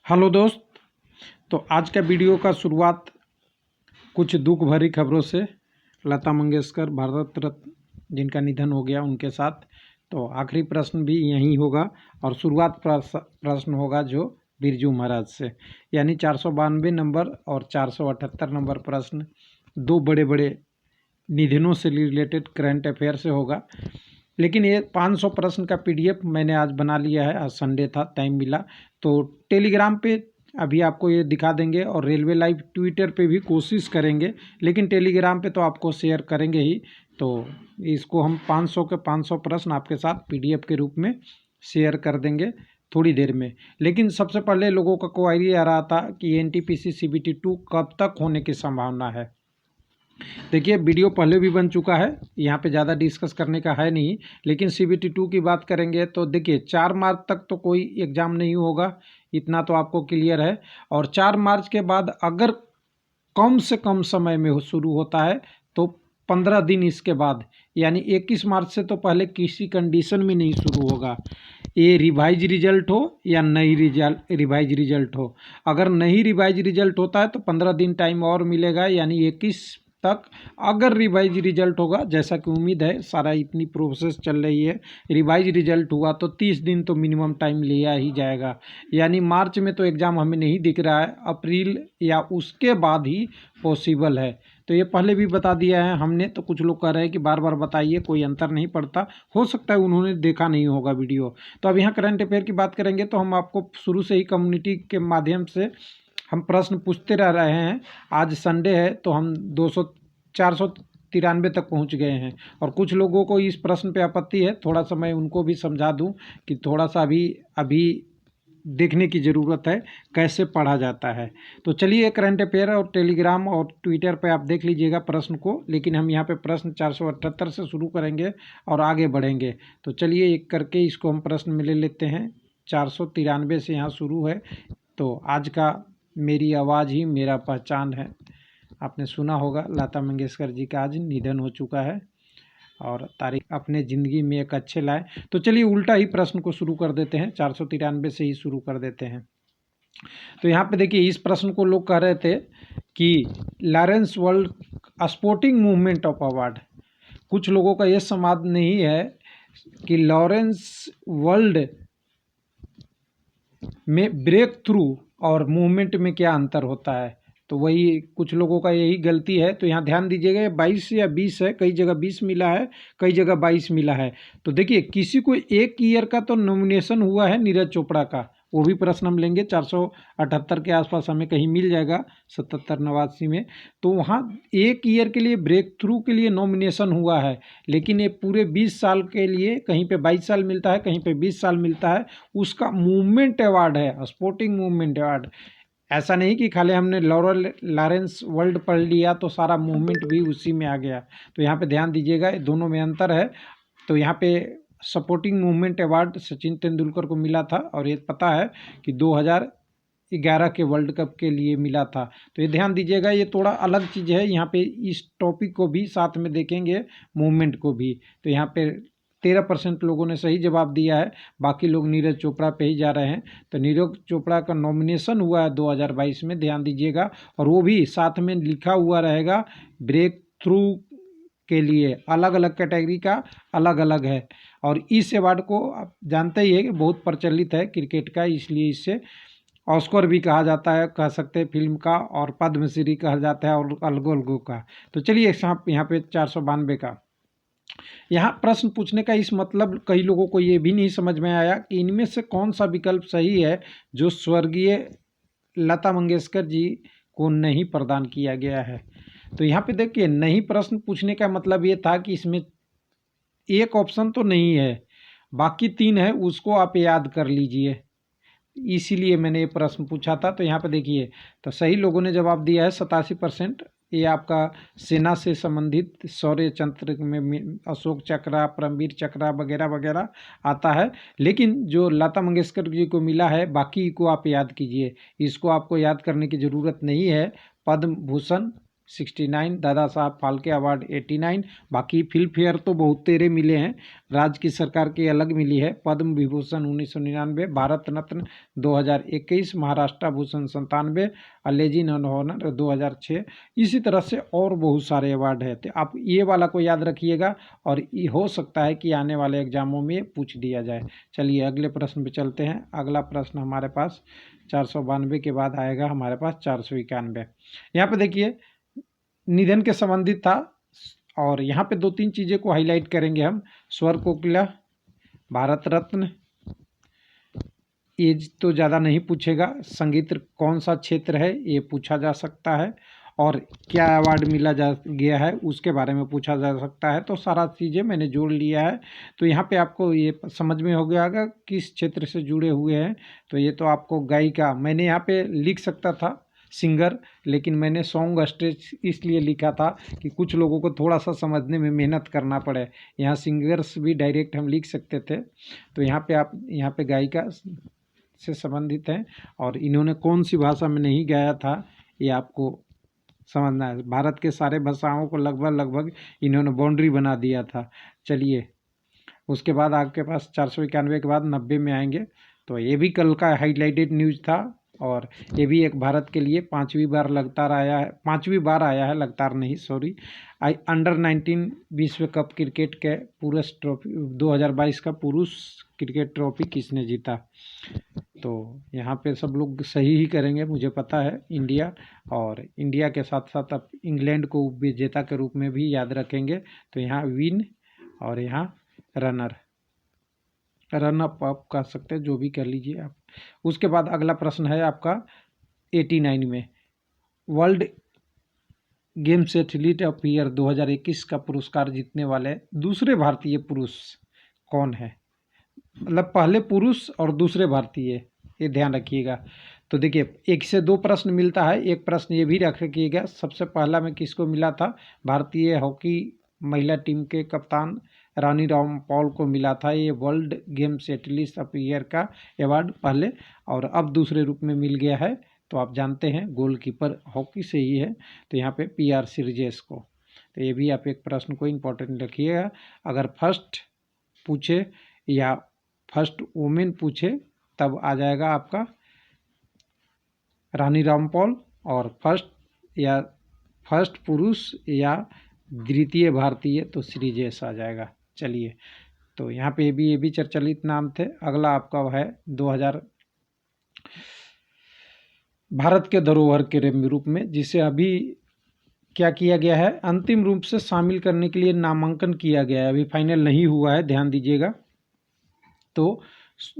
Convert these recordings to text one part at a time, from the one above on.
Hello दोस्त। तो आज का वीडियो का शुरुआत कुछ दुख भरी खबरों से, लता मंगेशकर भारत रत्न जिनका निधन हो गया उनके साथ। तो आखिरी प्रश्न भी यही होगा और शुरुआत प्रश्न होगा जो बिरजू महाराज से, यानी 492 नंबर और 478 नंबर प्रश्न दो बड़े बड़े निधनों से रिलेटेड करंट अफेयर से होगा। लेकिन ये 500 प्रश्न का पीडीएफ मैंने आज बना लिया है। आज संडे था, टाइम मिला तो टेलीग्राम पे अभी आपको ये दिखा देंगे और रेलवे लाइव ट्विटर पे भी कोशिश करेंगे, लेकिन टेलीग्राम पे तो आपको शेयर करेंगे ही। तो इसको हम 500 के 500 प्रश्न आपके साथ पीडीएफ के रूप में शेयर कर देंगे थोड़ी देर में। लेकिन सबसे पहले लोगों का क्वेरी आ रहा था कि एनटीपीसी सीबीटी 2 कब तक होने की संभावना है। देखिए, वीडियो पहले भी बन चुका है, यहाँ पे ज़्यादा डिस्कस करने का है नहीं। लेकिन सीबीटी 2 की बात करेंगे तो देखिए 4 मार्च तक तो कोई एग्ज़ाम नहीं होगा, इतना तो आपको क्लियर है। और 4 मार्च के बाद अगर कम से कम समय में शुरू होता है तो 15 दिन इसके बाद, यानी 21 मार्च से तो पहले किसी कंडीशन में नहीं शुरू होगा। ये रिवाइज रिजल्ट हो या नई रिवाइज रिजल्ट हो, अगर नई रिवाइज रिजल्ट होता है तो 15 दिन टाइम और मिलेगा, यानी 21 तक। अगर रिवाइज रिजल्ट होगा, जैसा कि उम्मीद है, सारा इतनी प्रोसेस चल रही है, रिवाइज रिजल्ट हुआ तो 30 दिन तो मिनिमम टाइम लिया ही जाएगा। यानी मार्च में तो एग्ज़ाम हमें नहीं दिख रहा है, अप्रैल या उसके बाद ही पॉसिबल है। तो ये पहले भी बता दिया है हमने। तो कुछ लोग कह रहे हैं कि बार बार बताइए, कोई अंतर नहीं पड़ता, हो सकता है उन्होंने देखा नहीं होगा वीडियो। तो अब यहाँ करंट अफेयर की बात करेंगे तो हम आपको शुरू से ही कम्युनिटी के माध्यम से हम प्रश्न पूछते रह रहे हैं। आज संडे है तो हम 493 तक पहुंच गए हैं। और कुछ लोगों को इस प्रश्न पे आपत्ति है, थोड़ा सा मैं उनको भी समझा दूं कि थोड़ा सा अभी देखने की ज़रूरत है कैसे पढ़ा जाता है। तो चलिए, करंट अफेयर और टेलीग्राम और ट्विटर पे आप देख लीजिएगा प्रश्न को, लेकिन हम यहाँ पे प्रश्न 478 से शुरू करेंगे और आगे बढ़ेंगे। तो चलिए एक करके इसको हम प्रश्न में ले लेते हैं। 493 से यहाँ शुरू है। तो आज का मेरी आवाज़ ही मेरा पहचान है, आपने सुना होगा। लता मंगेशकर जी का आज निधन हो चुका है और तारीख अपने ज़िंदगी में एक अच्छे लाए। तो चलिए उल्टा ही प्रश्न को शुरू कर देते हैं, 493 से ही शुरू कर देते हैं। तो यहाँ पे देखिए, इस प्रश्न को लोग कह रहे थे कि Lawrence world sporting movement of award. कुछ लोगों का ये समाज नहीं है कि लॉरेंस वर्ल्ड में ब्रेक थ्रू और मूवमेंट में क्या अंतर होता है। तो वही कुछ लोगों का यही गलती है। तो यहाँ ध्यान दीजिएगा, 22 या 20 है, कई जगह 20 मिला है, कई जगह 22 मिला है। तो देखिए, किसी को एक ईयर का तो नॉमिनेशन हुआ है नीरज चोपड़ा का, वो भी प्रश्न हम लेंगे। 478 के आसपास हमें कहीं मिल जाएगा, 77-89 में। तो वहाँ एक ईयर के लिए ब्रेक थ्रू के लिए नॉमिनेशन हुआ है, लेकिन ये पूरे 20 साल के लिए कहीं पे 22 साल मिलता है, कहीं पे 20 साल मिलता है। उसका मूवमेंट अवार्ड है, स्पोर्टिंग मूवमेंट अवार्ड। ऐसा नहीं कि खाली हमने लॉरेंस वर्ल्ड पढ़ लिया तो सारा मूवमेंट भी उसी में आ गया। तो यहाँ पे ध्यान दीजिएगा, दोनों में अंतर है। तो यहाँ पे supporting movement award Sachin Tendulkar को मिला था, और ये पता है कि 2011 के वर्ल्ड कप के लिए मिला था। तो ये ध्यान दीजिएगा, ये थोड़ा अलग चीज़ है। यहाँ पे इस टॉपिक को भी साथ में देखेंगे, मूवमेंट को भी। तो यहाँ पे 13% लोगों ने सही जवाब दिया है, बाकी लोग नीरज चोपड़ा पे ही जा रहे हैं। तो नीरज चोपड़ा का नॉमिनेशन हुआ है 2022 में, ध्यान दीजिएगा। और वो भी साथ में लिखा हुआ रहेगा ब्रेक थ्रू के लिए, अलग अलग कैटेगरी का अलग अलग है। और इस अवार्ड को आप जानते ही है कि बहुत प्रचलित है क्रिकेट का, इसलिए इसे ऑस्कर भी कहा जाता है, कह सकते हैं फिल्म का, और पद्मश्री कहा जाता है, और अलगो अलगो का। तो चलिए यहाँ पे 492 का यहाँ प्रश्न पूछने का इस मतलब, कई लोगों को ये भी नहीं समझ में आया कि इनमें से कौन सा विकल्प सही है जो स्वर्गीय लता मंगेशकर जी को नहीं प्रदान किया गया है। तो यहाँ पे देखिए, नहीं प्रश्न पूछने का मतलब ये था कि इसमें एक ऑप्शन तो नहीं है, बाकी 3 है, उसको आप याद कर लीजिए, इसीलिए मैंने ये प्रश्न पूछा था। तो यहाँ पे देखिए, तो सही लोगों ने जवाब दिया है 87%। ये आपका सेना से संबंधित शौर्य चक्र में अशोक चक्र, परमवीर चक्र वगैरह वगैरह आता है। लेकिन जो लता मंगेशकर जी को मिला है, बाकी को आप याद कीजिए, इसको आपको याद करने की ज़रूरत नहीं है। पद्म भूषण 69, दादा साहब फाल्के अवार्ड 89, बाकी फिल्म फेयर तो बहुत तेरे मिले हैं, राज्य की सरकार की अलग मिली है, Padma Vibhushan 1999, Bharat Ratna 2021, Maharashtra Bhushan 97, legend of honour 2006। इसी तरह से और बहुत सारे अवार्ड है। तो आप ये वाला को याद रखिएगा और ये हो सकता है कि आने वाले एग्जामों में पूछ दिया जाए। चलिए अगले प्रश्न पे चलते हैं। अगला प्रश्न हमारे पास 492 के बाद आएगा हमारे पास 491। यहाँ पे देखिए निधन के संबंधित था और यहाँ पे 2-3 चीज़ें को हाईलाइट करेंगे हम। स्वर कोकिला, भारत रत्न, एज तो ज़्यादा नहीं पूछेगा, संगीत कौन सा क्षेत्र है ये पूछा जा सकता है, और क्या अवार्ड मिला जा गया है उसके बारे में पूछा जा सकता है। तो सारा चीज़ें मैंने जोड़ लिया है। तो यहाँ पे आपको ये समझ में हो गया होगा किस क्षेत्र से जुड़े हुए हैं। तो ये तो आपको गायिका, मैंने यहाँ पे लिख सकता था सिंगर, लेकिन मैंने सॉन्ग स्टेज इसलिए लिखा था कि कुछ लोगों को थोड़ा सा समझने में मेहनत करना पड़े। यहाँ सिंगर्स भी डायरेक्ट हम लिख सकते थे। तो यहाँ पे आप यहाँ पे गायिका से संबंधित हैं और इन्होंने कौन सी भाषा में नहीं गाया था ये आपको समझना है। भारत के सारे भाषाओं को लगभग इन्होंने बाउंड्री बना दिया था। चलिए उसके बाद आपके पास 491 के बाद 90 में आएंगे। तो ये भी कल का हाईलाइटेड न्यूज़ था और ये भी एक भारत के लिए 5वीं बार लगातार आया है, 5वीं बार आया है, लगातार नहीं सॉरी। अंडर 19 विश्व कप क्रिकेट के पुरुष ट्रॉफी 2022 का पुरुष क्रिकेट ट्रॉफी किसने जीता। तो यहाँ पे सब लोग सही ही करेंगे मुझे पता है, इंडिया, और इंडिया के साथ साथ अब इंग्लैंड को विजेता के रूप में भी याद रखेंगे। तो यहाँ विन और यहाँ रनर अप आप कह सकते हैं, जो भी कर लीजिए आप। उसके बाद अगला प्रश्न है आपका 89 में, world games athlete of year 2021 का पुरस्कार जीतने वाले दूसरे भारतीय पुरुष कौन है। मतलब पहले पुरुष और दूसरे भारतीय, ये ध्यान रखिएगा। तो देखिए 1 से 2 प्रश्न मिलता है, एक प्रश्न ये भी रखिएगा सबसे पहला में किसको मिला था, भारतीय हॉकी महिला टीम के कप्तान रानी रामपाल को मिला था ये world games athlete of year का अवार्ड पहले, और अब दूसरे रूप में मिल गया है। तो आप जानते हैं गोलकीपर हॉकी से ही है। तो यहाँ पे PR सीरीजेस को, तो ये भी आप एक प्रश्न को इम्पोर्टेंट रखिएगा। अगर फर्स्ट पूछे या फर्स्ट वुमेन पूछे तब आ जाएगा आपका रानी रामपाल, और फर्स्ट पुरुष या द्वितीय भारतीय तो श्रीजेश आ जाएगा। चलिए तो यहाँ पे ये भी चर्चित नाम थे। अगला आपका है 2000 भारत के धरोहर के रूप में, जिसे अभी क्या किया गया है, अंतिम रूप से शामिल करने के लिए नामांकन किया गया है, अभी फाइनल नहीं हुआ है, ध्यान दीजिएगा। तो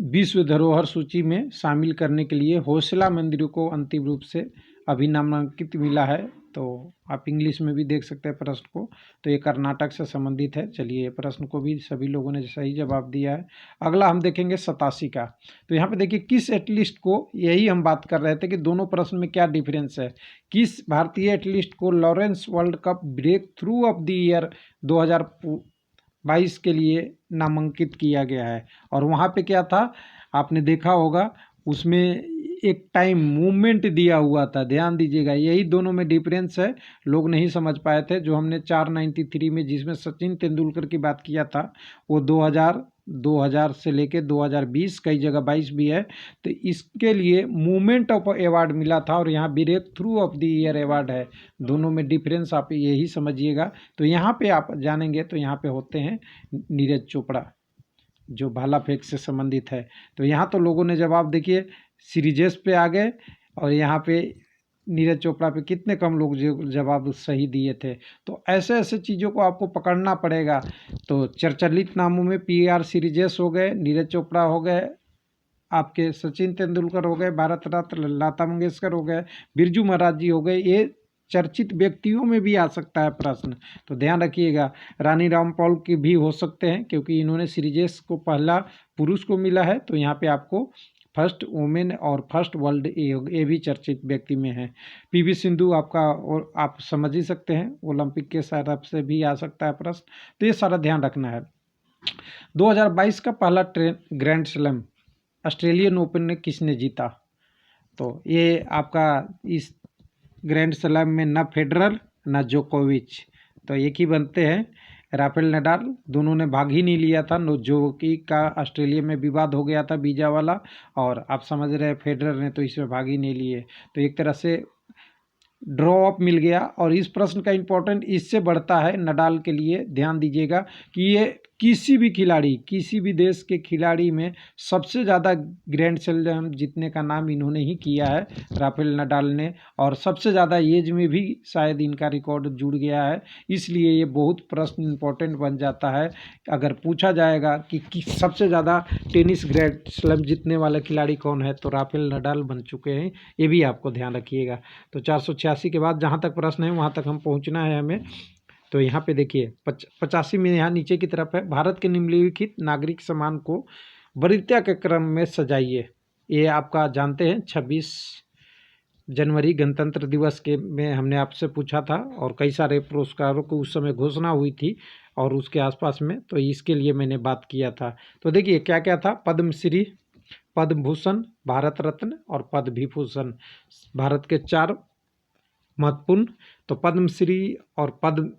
विश्व धरोहर सूची में शामिल करने के लिए होयसला मंदिर को अंतिम रूप से अभी नामांकित मिला है। तो आप इंग्लिश में भी देख सकते हैं प्रश्न को। तो ये कर्नाटक से संबंधित है। चलिए प्रश्न को भी सभी लोगों ने सही जवाब दिया है। अगला हम देखेंगे 87 का। तो यहाँ पे देखिए किस एथलीट को, यही हम बात कर रहे थे कि दोनों प्रश्न में क्या डिफरेंस है, किस भारतीय एथलीट को Laureus world cup breakthrough of the year 2022 के लिए नामांकित किया गया है। और वहाँ पे क्या था आपने देखा होगा, उसमें एक टाइम मूवमेंट दिया हुआ था, ध्यान दीजिएगा। यही दोनों में डिफरेंस है, लोग नहीं समझ पाए थे। जो हमने 493 में जिसमें सचिन तेंदुलकर की बात किया था वो 2000 से लेके 2020, कई जगह 22 भी है। तो इसके लिए मूवमेंट ऑफ अवार्ड मिला था और यहाँ breakthrough of the year award है। दोनों में डिफरेंस आप यही समझिएगा। तो यहाँ पे आप जानेंगे तो यहाँ पे होते हैं नीरज चोपड़ा, जो भाला फेंक से संबंधित है। तो यहाँ तो लोगों ने जवाब देखिए सीरीजेस पे आ गए, और यहाँ पे नीरज चोपड़ा पे कितने कम लोग जवाब सही दिए थे। तो ऐसे ऐसे चीज़ों को आपको पकड़ना पड़ेगा। तो चर्चित नामों में PR सीरीजेस हो गए, नीरज चोपड़ा हो गए, आपके सचिन तेंदुलकर हो गए, भारत रत्न लता मंगेशकर हो गए, बिरजू महाराज जी हो गए। ये चर्चित व्यक्तियों में भी आ सकता है प्रश्न, तो ध्यान रखिएगा। रानी रामपाल की भी हो सकते हैं क्योंकि इन्होंने सीरीजेस को पहला पुरुष को मिला है। तो यहाँ पे आपको फर्स्ट वुमेन और फर्स्ट वर्ल्ड ये भी चर्चित व्यक्ति में है। PV सिंधु आपका, और आप समझ ही सकते हैं ओलंपिक के तरफ से भी आ सकता है प्रश्न। तो ये सारा ध्यान रखना है। 2022 का पहला ग्रैंड स्लैम ऑस्ट्रेलियन ओपन ने किसने जीता। तो ये आपका इस ग्रैंड स्लैम में न फेडरर ना जोकोविच, तो एक ही बनते हैं राफेल नडाल। दोनों ने भाग ही नहीं लिया था। जोकी का ऑस्ट्रेलिया में विवाद हो गया था वीजा वाला, और आप समझ रहे हैं फेडरर ने तो इसमें भाग ही नहीं लिए, तो एक तरह से ड्रॉ अप मिल गया। और इस प्रश्न का इम्पोर्टेंट इससे बढ़ता है नडाल के लिए, ध्यान दीजिएगा कि ये किसी भी खिलाड़ी, किसी भी देश के खिलाड़ी में सबसे ज़्यादा ग्रैंड स्लैम जीतने का नाम इन्होंने ही किया है, राफेल नडाल ने। और सबसे ज़्यादा एज में भी शायद इनका रिकॉर्ड जुड़ गया है, इसलिए ये बहुत प्रश्न इम्पोर्टेंट बन जाता है। अगर पूछा जाएगा कि सबसे ज़्यादा टेनिस ग्रैंड स्लैम जीतने वाला खिलाड़ी कौन है, तो राफेल नडाल बन चुके हैं, ये भी आपको ध्यान रखिएगा। तो 486 के बाद जहाँ तक प्रश्न है वहाँ तक हम पहुँचना है हमें। तो यहाँ पे देखिए 85 में यहाँ नीचे की तरफ है, भारत के निम्नलिखित नागरिक सम्मान को वरीयता के क्रम में सजाइए। ये आपका जानते हैं 26 जनवरी गणतंत्र दिवस के में हमने आपसे पूछा था, और कई सारे पुरस्कारों को उस समय घोषणा हुई थी और उसके आसपास में, तो इसके लिए मैंने बात किया था। तो देखिए क्या क्या था, पद्मश्री, पद्म भूषण, भारत रत्न और पद्म विभूषण, भारत के 4 महत्वपूर्ण। तो पद्मश्री और पद्म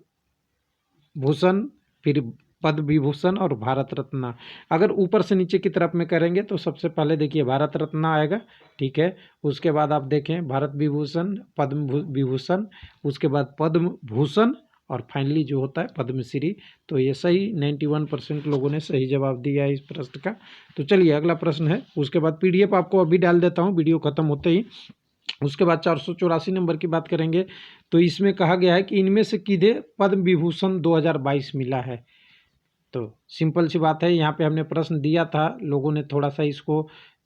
भूषण, फिर पद्म विभूषण और भारत रत्न। अगर ऊपर से नीचे की तरफ में करेंगे तो सबसे पहले देखिए भारत रत्न आएगा, ठीक है। उसके बाद आप देखें भारत विभूषण, पद्म विभूषण, उसके बाद पद्म भूषण, और फाइनली जो होता है पद्मश्री। तो ये सही 91% लोगों ने सही जवाब दिया है इस प्रश्न का। तो चलिए अगला प्रश्न है, उसके बाद PDF आपको अभी डाल देता हूँ वीडियो खत्म होते ही। उसके बाद 484 नंबर की बात करेंगे, तो इसमें कहा गया है कि इनमें से किन्हें पद्म विभूषण 2022 मिला है। तो सिंपल सी बात है, यहाँ पे हमने प्रश्न दिया था, लोगों ने थोड़ा सा इसको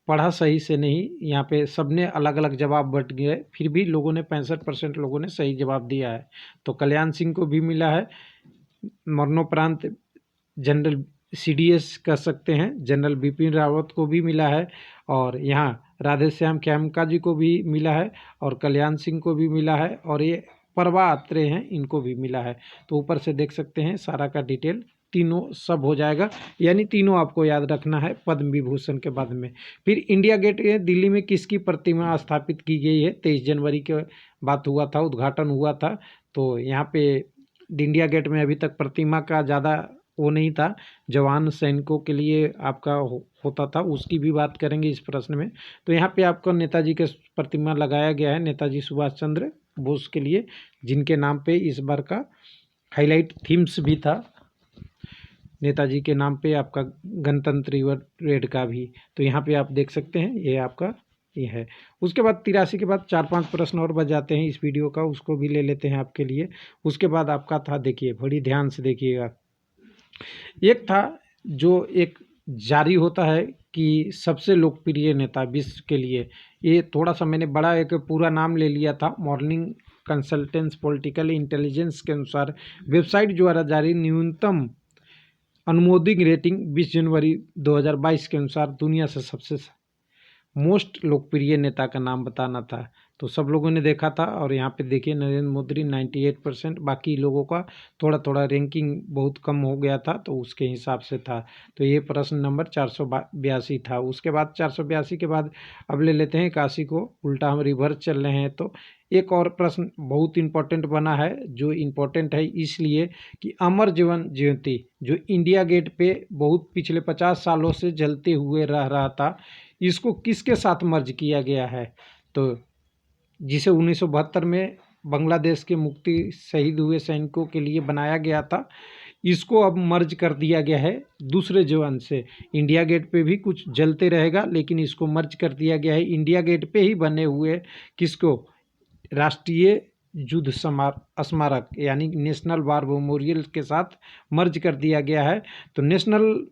पढ़ा सही से नहीं, यहाँ पे सबने अलग अलग जवाब बट गए, फिर भी लोगों ने 65% लोगों ने सही जवाब दिया है। तो कल्याण सिंह को भी मिला है, मरणोपरांत जनरल CDS कह सकते हैं, जनरल बिपिन रावत को भी मिला है, और यहाँ राधेश्याम खेमका जी को भी मिला है, और कल्याण सिंह को भी मिला है, और ये परवा अत्रे हैं, इनको भी मिला है। तो ऊपर से देख सकते हैं सारा का डिटेल, तीनों सब हो जाएगा, यानी तीनों आपको याद रखना है पद्म विभूषण के बाद में। फिर इंडिया गेट दिल्ली में किसकी प्रतिमा स्थापित की गई है, 23 जनवरी के बात हुआ था, उद्घाटन हुआ था। तो यहाँ पे इंडिया गेट में अभी तक प्रतिमा का ज़्यादा वो नहीं था, जवान सैनिकों के लिए आपका होता था, उसकी भी बात करेंगे इस प्रश्न में। तो यहाँ पे आपको नेताजी के प्रतिमा लगाया गया है, नेताजी सुभाष चंद्र बोस के लिए, जिनके नाम पे इस बार का हाईलाइट थीम्स भी था, नेताजी के नाम पे आपका गणतंत्र रेड का भी। तो यहाँ पे आप देख सकते हैं, ये आपका ये है। उसके बाद 83 के बाद 4-5 प्रश्न और बच जाते हैं इस वीडियो का, उसको भी ले लेते हैं आपके लिए। उसके बाद आपका था, देखिए बड़ी ध्यान से देखिएगा, एक था जो एक जारी होता है कि सबसे लोकप्रिय नेता विश्व के लिए, ये थोड़ा सा मैंने बड़ा एक पूरा नाम ले लिया था, मॉर्निंग कंसल्टेंस पॉलिटिकल इंटेलिजेंस के अनुसार वेबसाइट द्वारा जारी न्यूनतम अनुमोदित रेटिंग 20 जनवरी 2022 के अनुसार दुनिया से सबसे मोस्ट लोकप्रिय नेता का नाम बताना था। तो सब लोगों ने देखा था, और यहाँ पे देखिए नरेंद्र मोदी 98%, बाकी लोगों का थोड़ा थोड़ा रैंकिंग बहुत कम हो गया था, तो उसके हिसाब से था। तो ये प्रश्न नंबर 482 था। उसके बाद 482 के बाद अब ले लेते हैं 81 को, उल्टा हम रिवर्स चल रहे हैं। तो एक और प्रश्न बहुत इम्पोर्टेंट बना है, जो इम्पोर्टेंट है इसलिए कि अमर जीवन ज्योति जो इंडिया गेट पे बहुत पिछले 50 सालों से जलते हुए रह रहा था, इसको किसके साथ मर्ज किया गया है। तो जिसे 1972 में बांग्लादेश के मुक्ति शहीद हुए सैनिकों के लिए बनाया गया था, इसको अब मर्ज कर दिया गया है दूसरे जवान से। इंडिया गेट पे भी कुछ जलते रहेगा, लेकिन इसको मर्ज कर दिया गया है इंडिया गेट पे ही बने हुए किसको, राष्ट्रीय युद्ध स्मारक यानी नेशनल वार मेमोरियल के साथ मर्ज कर दिया गया है। तो नेशनल,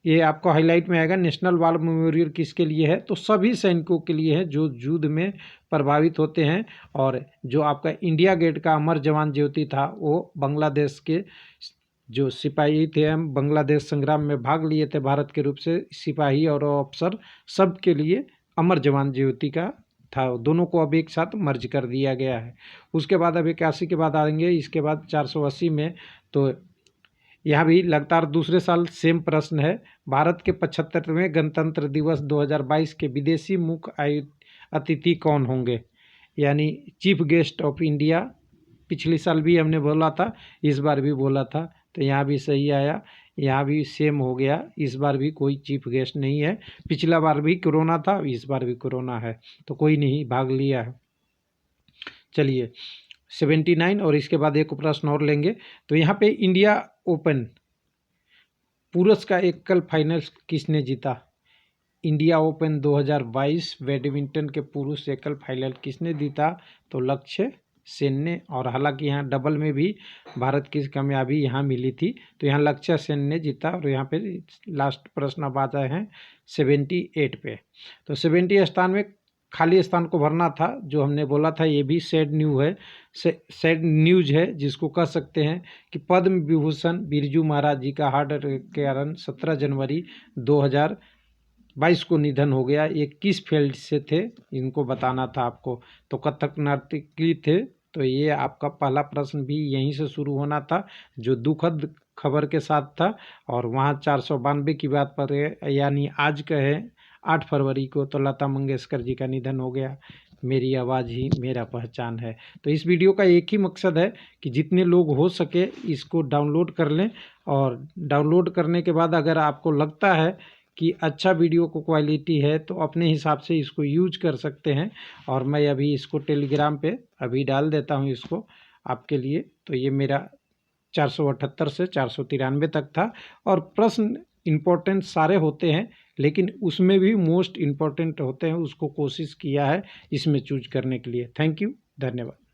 ये आपको हाईलाइट में आएगा, नेशनल वार मेमोरियल किसके लिए है, तो सभी सैनिकों के लिए है जो युद्ध में प्रभावित होते हैं। और जो आपका इंडिया गेट का अमर जवान ज्योति था, वो बांग्लादेश के जो सिपाही थे, हम बांग्लादेश संग्राम में भाग लिए थे भारत के रूप से, सिपाही और अफसर सब के लिए अमर जवान ज्योति का था। दोनों को अब एक साथ मर्ज कर दिया गया है। उसके बाद अब 81 के बाद आएंगे, इसके बाद 480 में। तो यहाँ भी लगातार दूसरे साल सेम प्रश्न है, भारत के 75वें गणतंत्र दिवस 2022 के विदेशी मुख्य अतिथि कौन होंगे, यानी चीफ गेस्ट ऑफ इंडिया पिछले साल भी हमने बोला था, इस बार भी बोला था, तो यहाँ भी सही आया, यहाँ भी सेम हो गया। इस बार भी कोई चीफ गेस्ट नहीं है। पिछला बार भी कोरोना था, इस बार भी कोरोना है, तो कोई नहीं भाग लिया है। चलिए 79 और इसके बाद एक प्रश्न और लेंगे। तो यहाँ पे इंडिया ओपन पुरुष का एकल फाइनल किसने जीता? इंडिया ओपन 2022 बैडमिंटन के पुरुष एकल फाइनल किसने जीता? तो लक्ष्य सेन ने। और हालांकि यहाँ डबल में भी भारत की कामयाबी यहाँ मिली थी, तो यहाँ लक्ष्य सेन ने जीता। और यहाँ पे लास्ट प्रश्न अब आ जाए हैं 78 पे। तो 70 स्थान में खाली स्थान को भरना था, जो हमने बोला था। ये भी सैड न्यूज है जिसको कह सकते हैं कि पद्म विभूषण बिरजू महाराज जी का हार्ट अटैक के कारण 17 जनवरी 2022 को निधन हो गया। ये किस फील्ड से थे, इनको बताना था आपको। तो कथक नर्तकी थे। तो ये आपका पहला प्रश्न भी यहीं से शुरू होना था, जो दुखद खबर के साथ था। और वहाँ 492 की बात पर यानी आज का है 8 फरवरी को, तो लता मंगेशकर जी का निधन हो गया। मेरी आवाज़ ही मेरा पहचान है। तो इस वीडियो का एक ही मकसद है कि जितने लोग हो सके इसको डाउनलोड कर लें, और डाउनलोड करने के बाद अगर आपको लगता है कि अच्छा वीडियो को क्वालिटी है, तो अपने हिसाब से इसको यूज कर सकते हैं। और मैं अभी इसको टेलीग्राम पे अभी डाल देता हूँ इसको आपके लिए। तो ये मेरा 478 से 493 तक था। और प्रश्न इम्पोर्टेंट सारे होते हैं, लेकिन उसमें भी मोस्ट इम्पोर्टेंट होते हैं, उसको कोशिश किया है इसमें चूज करने के लिए। थैंक यू, धन्यवाद।